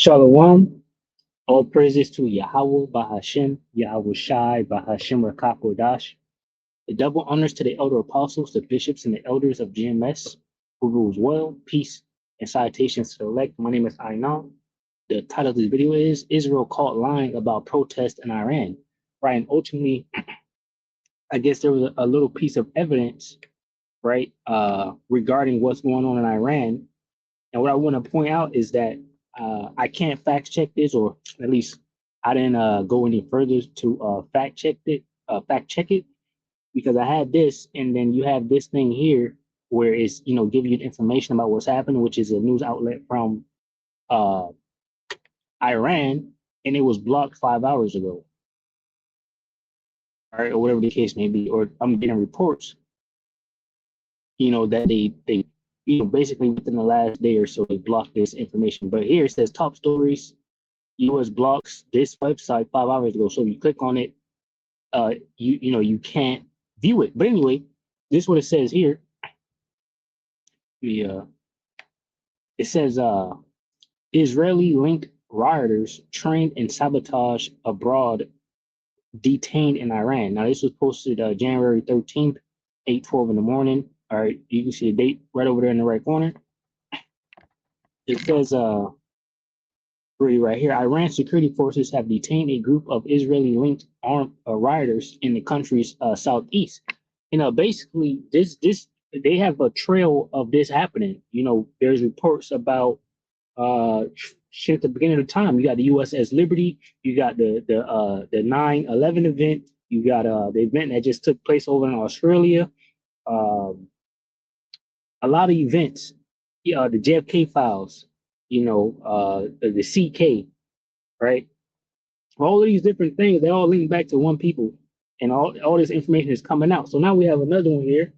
Shalom. All praises to Yahweh Bahashem, Yahweh Shai Bahashem Rakakodash. The double honors to the elder apostles, the bishops, and the elders of GMS, who rules well, peace, and salutations to the elect. My name is Ainan. The title of this video is Israel Caught Lying About Protest in Iran. Right, and ultimately, I guess there was a little piece of evidence, right, regarding what's going on in Iran. And what I want to point out is that I can't fact check this, or at least I didn't go any further to fact check it, because I had this, and then you have this thing here where it's giving you information about what's happening, which is a news outlet from uh, Iran, and it was blocked 5 hours ago, all right, or whatever the case may be. Or I'm getting reports, that they basically within the last day or so they blocked this information. But here it says top stories, US blocks this website 5 hours ago. So if you click on it, you can't view it. But anyway, this is what it says here. It says Israeli linked rioters trained in sabotage abroad detained in Iran. Now this was posted January 13th, 8:12 in the morning. All right, you can see the date right over there in the right corner. It says right here, Iran security forces have detained a group of Israeli-linked armed rioters in the country's southeast. Basically, this they have a trail of this happening. There's reports about shit at the beginning of the time. You got the USS Liberty, you got the 9/11 event, you got the event that just took place over in Australia. A lot of events, the JFK files, the CK, right? All of these different things, they all link back to one people, and all this information is coming out. So now we have another one here.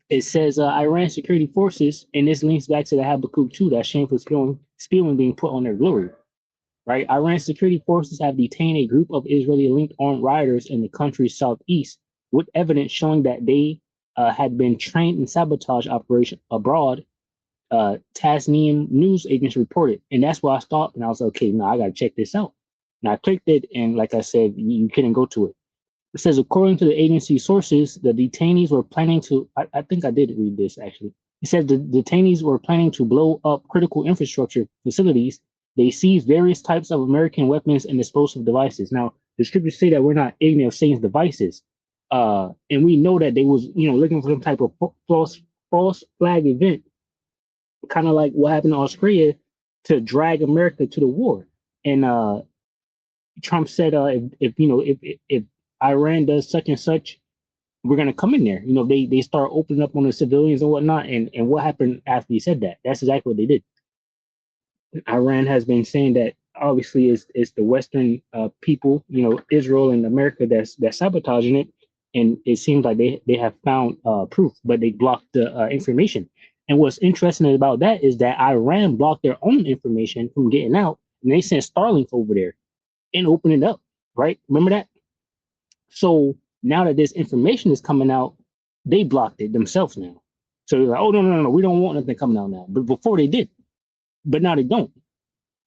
It says Iran security forces, and this links back to the Habakkuk 2, that shameful spewing being put on their glory, right? Iran security forces have detained a group of Israeli-linked armed rioters in the country's southeast, with evidence showing that they had been trained in sabotage operation abroad. Tasnim news agents reported, and that's what I thought. And I was like, okay, now I got to check this out. And I clicked it, and like I said, you couldn't go to it. It says, according to the agency sources, the detainees were planning to. I think I did read this actually. It said the detainees were planning to blow up critical infrastructure facilities. They seized various types of American weapons and explosive devices. Now, the scriptures say that we're not ignorant of Satan's devices. And we know that they was, looking for some type of false flag event, kind of like what happened in Australia, to drag America to the war. And Trump said, if Iran does such and such, we're gonna come in there. They start opening up on the civilians and whatnot. And what happened after he said that? That's exactly what they did. Iran has been saying that obviously it's the Western people, Israel and America that's sabotaging it. And it seems like they have found proof, but they blocked the information. And what's interesting about that is that Iran blocked their own information from getting out, and they sent Starlink over there and opened it up, right? Remember that? So now that this information is coming out, they blocked it themselves now. So they're like, oh, no, we don't want nothing coming out now. But before they did, but now they don't,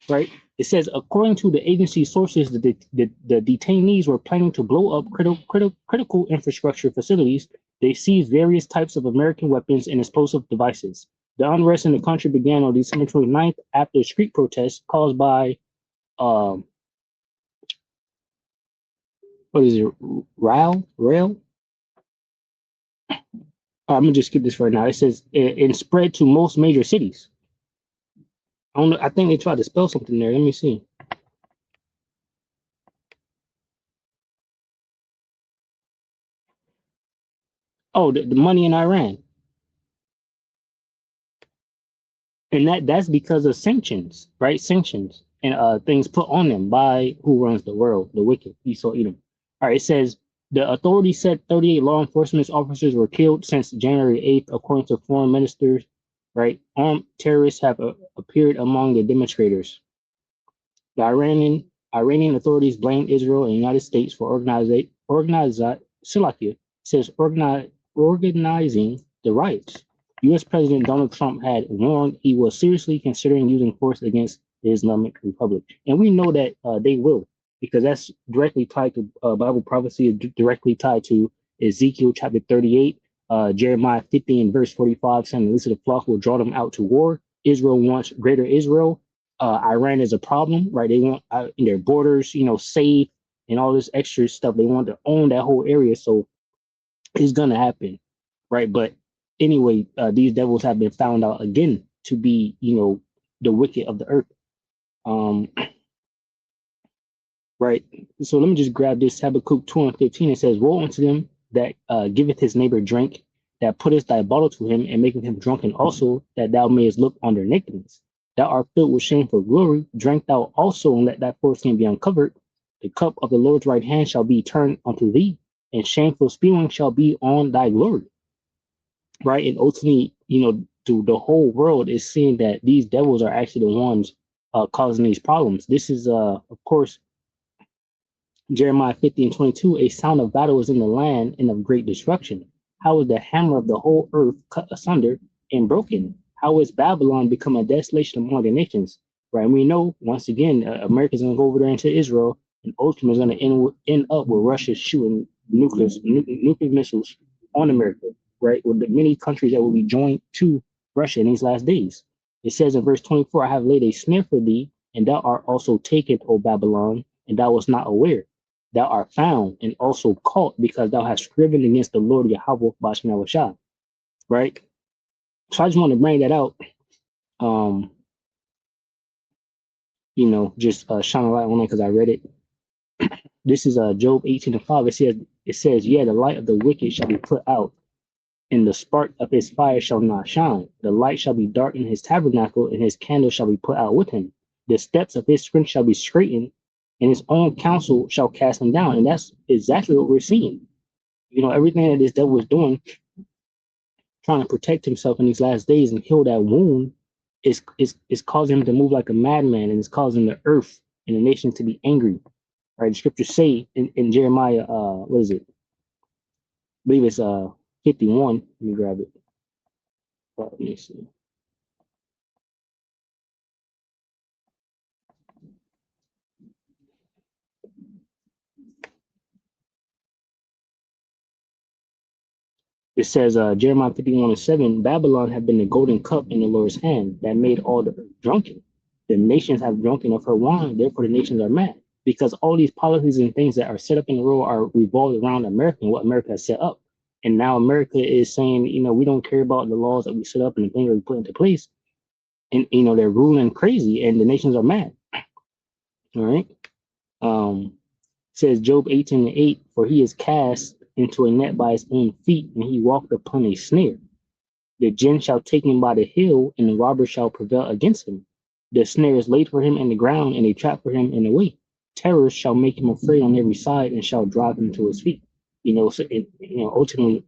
right? It says, according to the agency sources, the detainees were planning to blow up critical infrastructure facilities. They seized various types of American weapons and explosive devices. The unrest in the country began on December 29th after street protests caused by, what is it, rail? I'm going to just skip this right now. It says, and spread to most major cities. I think they tried to spell something there. Let me see. Oh, the money in Iran. And that's because of sanctions, right? Sanctions and things put on them by who runs the world, the wicked, Esau Edom. All right, it says the authorities said 38 law enforcement officers were killed since January 8th, according to foreign ministers, right? Armed terrorists have appeared among the demonstrators. The Iranian authorities blamed Israel and the United States for organizing the riots. U.S. President Donald Trump had warned he was seriously considering using force against the Islamic Republic. And we know that they will, because that's directly tied to Bible prophecy, directly tied to Ezekiel chapter 38, Jeremiah 50 and verse 45, saying the least of the flock will draw them out to war. Israel wants greater Israel. Iran is a problem, right? They want their borders, safe and all this extra stuff. They want to own that whole area. So it's going to happen, right? But anyway, these devils have been found out again to be, the wicked of the earth. Right. So let me just grab this Habakkuk 2 and 15. It says, woe unto them that giveth his neighbor drink, that putteth thy bottle to him, and maketh him drunken also, that thou mayest look on their nakedness. Thou art filled with shameful glory. Drink thou also, and let thy foreskin be uncovered. The cup of the Lord's right hand shall be turned unto thee, and shameful spewing shall be on thy glory. Right. And ultimately, the whole world is seeing that these devils are actually the ones causing these problems. This is, of course, Jeremiah 50 and 22, a sound of battle is in the land and of great destruction. How is the hammer of the whole earth cut asunder and broken? How is Babylon become a desolation among the nations? Right. And we know, once again, America's going to go over there into Israel, and ultimately is going to end up with Russia shooting nuclear missiles on America, right? With the many countries that will be joined to Russia in these last days. It says in verse 24, I have laid a snare for thee, and thou art also taken, O Babylon, and thou wast not aware. Thou art found and also caught, because thou hast striven against the Lord Yahweh Bashmawashah. Right? So I just want to bring that out. Just shine a light on it because I read it. This is Job 18 and 5. It says, yeah, the light of the wicked shall be put out, and the spark of his fire shall not shine. The light shall be dark in his tabernacle, and his candle shall be put out with him. The steps of his strength shall be straightened, and his own counsel shall cast him down. And that's exactly what we're seeing. Everything that this devil is doing, trying to protect himself in these last days and heal that wound, is causing him to move like a madman, and it's causing the earth and the nation to be angry. Right? The scriptures say in Jeremiah, what is it? I believe it's 51. Let me grab it. Let me see. It says, Jeremiah 51 and 7, Babylon had been the golden cup in the Lord's hand that made all the earth drunken. The nations have drunken of her wine, therefore the nations are mad. Because all these policies and things that are set up in the world are revolved around America and what America has set up. And now America is saying, we don't care about the laws that we set up and the things that we put into place. And, they're ruling crazy and the nations are mad. All right. Says Job 18 and 8, for he is cast into a net by his own feet, and he walked upon a snare. The jinn shall take him by the heel, and the robber shall prevail against him. The snare is laid for him in the ground, and a trap for him in the way. Terror shall make him afraid on every side, and shall drive him to his feet. Ultimately,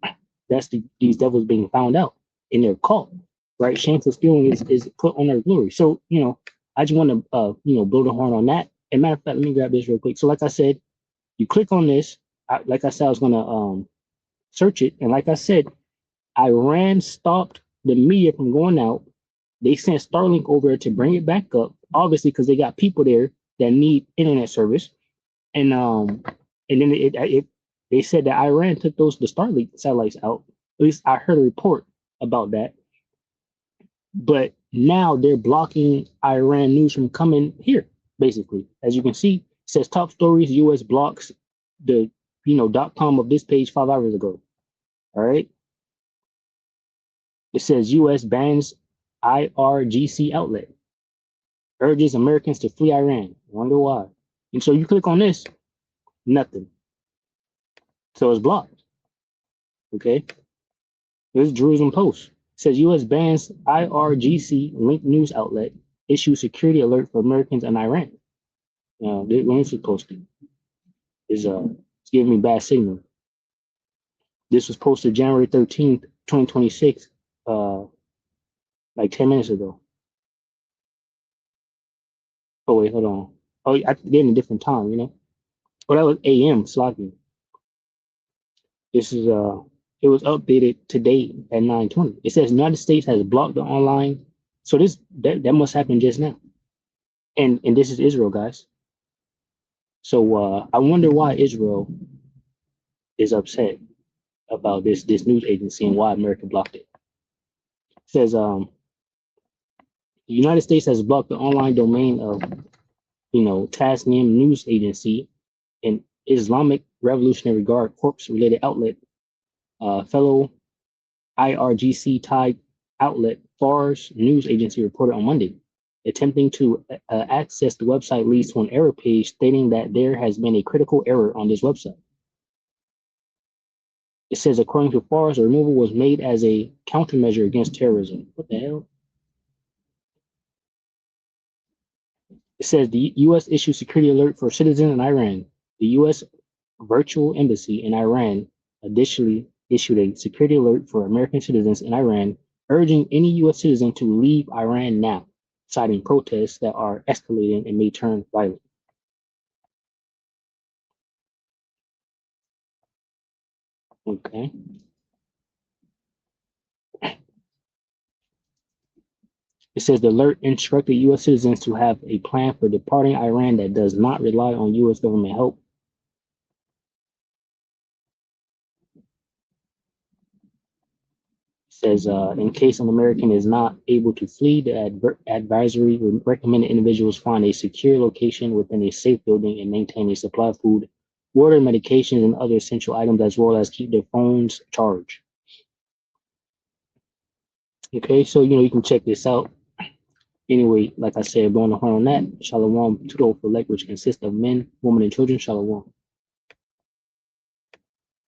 that's these devils being found out, and they're caught. Right? Shameful stealing is put on their glory. So, I just want to, blow the horn on that. And matter of fact, let me grab this real quick. So, like I said, you click on this. Like I said, I was going to search it. And like I said, Iran stopped the media from going out. They sent Starlink over to bring it back up, obviously, because they got people there that need internet service. And then they said that Iran took the Starlink satellites out. At least I heard a report about that. But now they're blocking Iran news from coming here, basically. As you can see, it says top stories, U.S. blocks the .com of this page 5 hours ago. All right. It says U.S. bans IRGC outlet, urges Americans to flee Iran. Wonder why. And so you click on this, nothing. So it's blocked. Okay. This is Jerusalem Post. It says U.S. bans IRGC linked news outlet, issues security alert for Americans and Iran. When this was posted, is it's giving me bad signal. This was posted January 13th, 2026, like 10 minutes ago. Oh, wait, hold on. Oh, I did in a different time, Oh, that was AM, slacking. This is, it was updated today at 9:20. It says United States has blocked the online. So that must happen just now. And this is Israel, guys. So I wonder why Israel is upset about this news agency and why America blocked it. It says the United States has blocked the online domain of Tasnim News Agency, an Islamic Revolutionary Guard Corps related outlet, fellow IRGC tied outlet Fars News Agency reported on Monday. Attempting to access the website leads to an error page stating that there has been a critical error on this website. It says, according to Fars, the removal was made as a countermeasure against terrorism. What the hell? It says the U.S. issued security alert for citizens in Iran. The U.S. virtual embassy in Iran additionally issued a security alert for American citizens in Iran, urging any U.S. citizen to leave Iran now, citing protests that are escalating and may turn violent. Okay. It says the alert instructed U.S. citizens to have a plan for departing Iran that does not rely on U.S. government help. It says in case an American is not able to flee, the advisory recommended individuals find a secure location within a safe building and maintain a supply of food, water, medications, and other essential items, as well as keep their phones charged. Okay, so you can check this out. Anyway, like I said, blowing the horn on that. Shalom, Tudor for which consists of men, women, and children. Shalom.